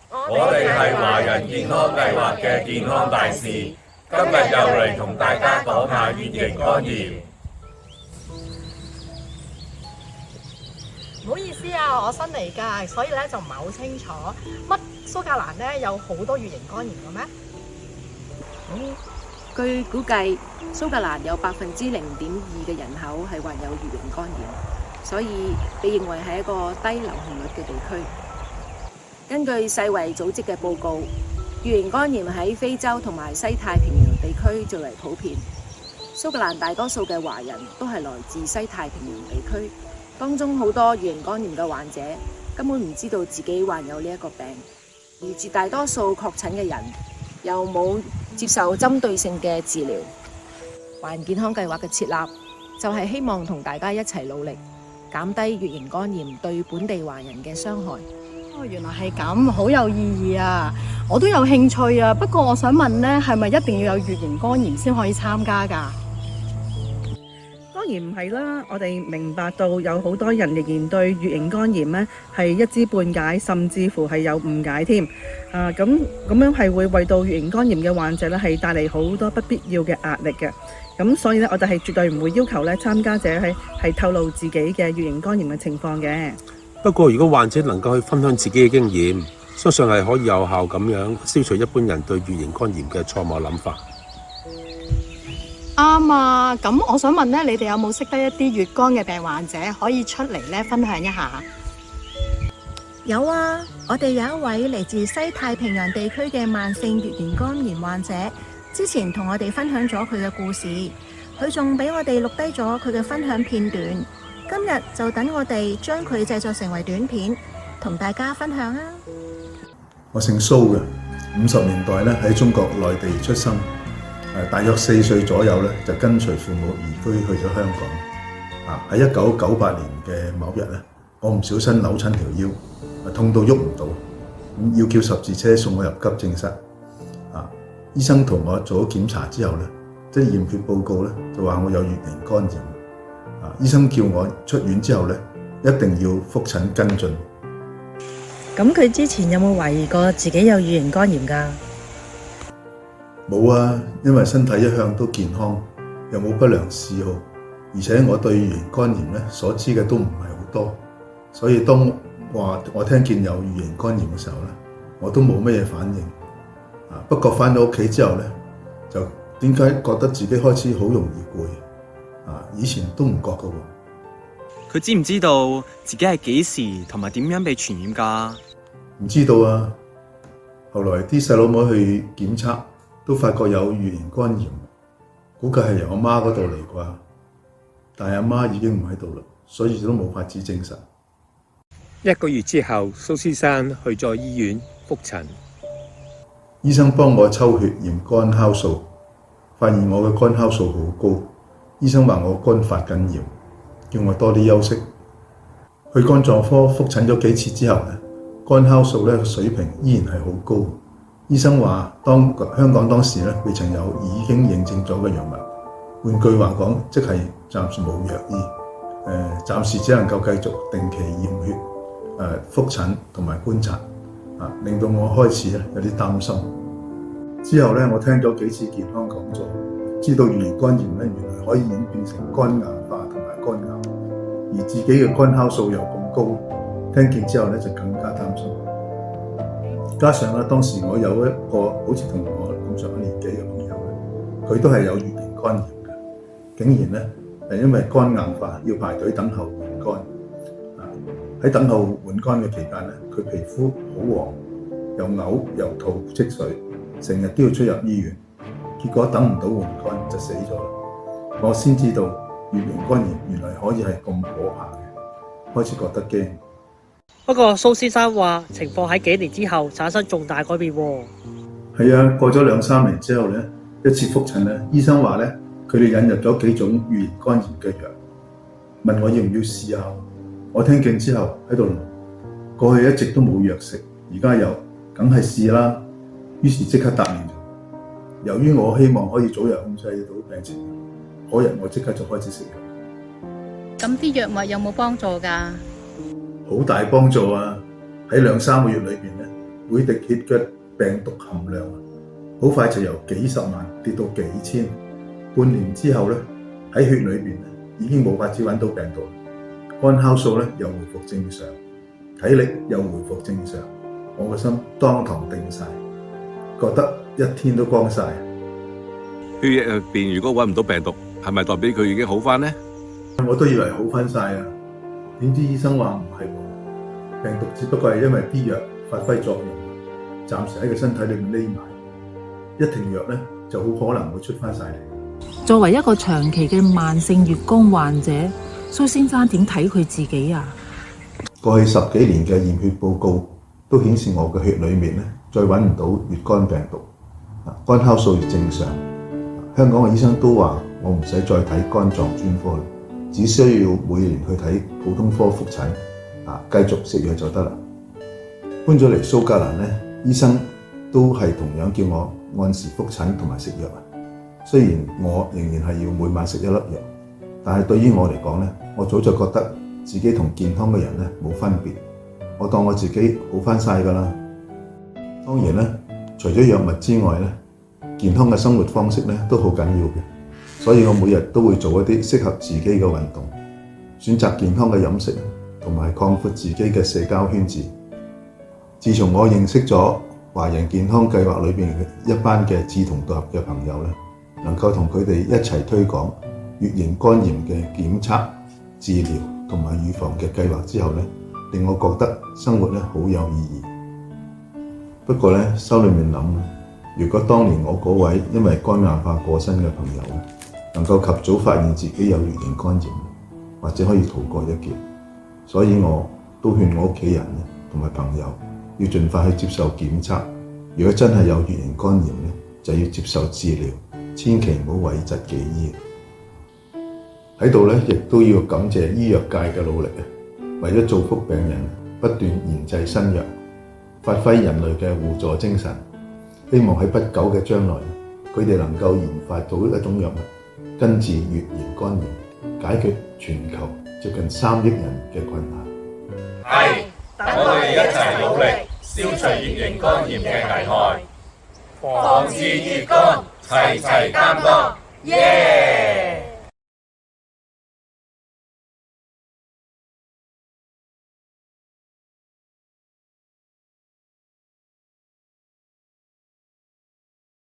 我哋係華人健康計劃嘅健康大使，今日又嚟同大家講下乙型肝炎。唔好意思啊，我新嚟㗎，所以咧就唔係好清楚。乜蘇格蘭咧有好多乙型肝炎嘅咩？據估計，蘇格蘭有0.2%嘅人口係患有乙型肝炎，所以被認為係一個低流行率嘅地區。根據世衛組織嘅報告，乙型肝炎喺非洲同埋西太平洋地區最為普遍。蘇格蘭大多數嘅華人都係來自西太平洋地區，當中好多乙型肝炎嘅患者根本唔知道自己患有呢一個病，而絕大多數確診嘅人又冇接受針對性嘅治療。華人健康計劃嘅設立就係希望同大家一齊努力，減低乙型肝炎對本地華人嘅傷害。原來係咁，好有意義啊！我都有興趣啊，不過我想問呢，係咪一定要有乙型肝炎先可以參加㗎？當然唔係啦，我哋明白到有好多人仍然對乙型肝炎呢係一知半解，甚至乎係有誤解添。咁樣係會為到乙型肝炎嘅患者呢係帶嚟好多不必要嘅壓力嘅。咁所以呢，我哋係絕對唔會要求呢參加者係透露自己嘅乙型肝炎嘅情況嘅。不過，如果患者能夠去分享自己嘅經驗，相信係可以有效咁樣消除一般人對乙型肝炎嘅錯誤諗法。啱啊！咁我想問咧，你哋有冇識得一啲乙肝嘅病患者可以出嚟咧分享一下？有啊，我哋有一位嚟自西太平洋地區嘅慢性乙型肝炎患者，之前同我哋分享咗佢嘅故事，佢仲俾我哋錄低咗佢嘅分享片段。今日就等我哋將佢製作成為短片，同大家分享啊！我姓蘇嘅，50年代咧喺中國內地出生，大約4歲左右咧就跟隨父母移居去咗香港。喺1998年嘅某日咧，我唔小心扭親條腰，痛到喐唔到，要叫十字車送我入急症室。醫生同我做咗檢查之後咧，即係驗血報告咧就話我有乙型肝炎。醫生叫我出院之後咧，一定要覆診跟進。咁佢之前有冇懷疑過自己有乙型肝炎㗎？冇啊，因為身體一向都健康，又冇不良嗜好，而且我對乙型肝炎咧所知嘅都唔係好多，所以當我聽見有乙型肝炎嘅時候咧，我都冇乜嘢反應。不過返到屋企之後咧，就點解覺得自己開始好容易攰？以前都唔覺㗎喎。佢知唔知道自己係幾時同埋點樣被傳染㗎？唔知道啊。後來啲細佬妹去檢測，都發覺有乙型肝炎，估計係由我媽嗰度嚟啩。但係阿媽已經唔喺度啦，所以都冇法子證實。1個月之後，蘇先生去咗醫院覆診，醫生幫我抽血驗肝酵素，發現我嘅肝酵素好高。醫生話我肝發緊炎，叫我多啲休息。去肝臟科覆診咗幾次之後咧，肝酵素咧水平依然係好高。醫生話香港當時咧未曾有已經認證咗嘅藥物，換句話講，即係暫時冇藥醫。暫時只能夠繼續定期驗血、覆診同埋觀察，令到我開始咧有啲擔心。之後咧，我聽咗幾次健康講座，知道乙型肝炎咧原來可以演變成肝硬化同埋肝癌，而自己嘅肝酵素又咁高，聽見之後咧就更加擔心。加上咧當時我有一個好似同我咁上下年紀嘅朋友咧，佢都係有乙型肝炎嘅，竟然咧係因為肝硬化要排隊等候換肝。喺等候換肝嘅期間咧，佢皮膚好黃，又嘔又吐積水，成日都要出入醫院。結果等唔到換肝就死咗啦。我先知道乙型肝炎原來可以係咁可怕嘅，開始覺得驚。不過蘇先生話情況喺幾年之後產生重大改變喎。係啊，過咗2-3年之後咧，一次覆診咧，醫生話咧佢哋引入咗幾種乙型肝炎嘅藥，問我要唔要試下。我聽見之後喺度諗，過去一直都冇藥食，而家有，梗係試啦。於是即刻答應咗。由於我希望可以早日控制到病情，嗰日我即刻就開始食藥。咁啲藥物有冇幫助㗎？好大幫助啊！喺2-3個月裏邊咧，每滴血嘅病毒含量好快就由幾十萬跌到幾千，半年之後咧喺血裏邊已經冇法子揾到病毒，肝酵素咧又回復正常，體力又回復正常，我個心當堂定晒，覺得一天都光晒。血液入邊如果揾唔到病毒，係咪代表佢已經好返呢？我都以為好返晒啊，點知醫生話唔係喎，病毒只不過係因為啲藥發揮作用，暫時喺個身體裏面匿埋，一停藥咧就好可能會出返晒嚟。作為一個長期嘅慢性乙肝患者，蘇先生點睇佢自己啊？過去10幾年嘅驗血報告都顯示我嘅血裏面咧再揾唔到乙肝病毒，肝酵素亦正常。香港嘅醫生都話我唔使再睇肝臟專科啦，只需要每年去睇普通科覆診，繼續食藥就得啦。搬咗嚟蘇格蘭咧，醫生都係同樣叫我按時覆診同埋食藥。雖然我仍然係要每晚食1粒藥，但係對於我嚟講咧，我早就覺得自己同健康嘅人咧冇分別，我當我自己好返晒㗎啦。當然咧，除咗藥物之外咧，健康嘅生活方式咧都好緊要嘅，所以我每日都會做一啲適合自己嘅運動，選擇健康嘅飲食，同埋擴闊自己嘅社交圈子。自從我認識咗華人健康計劃裏邊嘅一班嘅志同道合嘅朋友咧，能夠同佢哋一齊推廣乙型肝炎嘅檢測、治療同埋預防嘅計劃之後咧，令我覺得生活咧好有意義。不過咧，心裏面諗，如果當年我嗰位因為肝硬化過身嘅朋友能夠及早發現自己有乙型肝炎，或者可以逃過一劫。所以我都勸我屋企人同埋朋友要盡快去接受檢測。如果真係有乙型肝炎咧，就要接受治療，千祈唔好諱疾忌醫。喺度咧，亦都要感謝醫藥界嘅努力啊！為咗造福病人，不斷研製新藥，發揮人類嘅互助精神。希望喺不久嘅將來，佢哋能夠研發到一種藥物，根治乙型肝炎，解決全球接近3億人嘅困難。係，等我哋一齊努力，消除乙型肝炎嘅危害，防治乙肝，齊齊擔當，耶！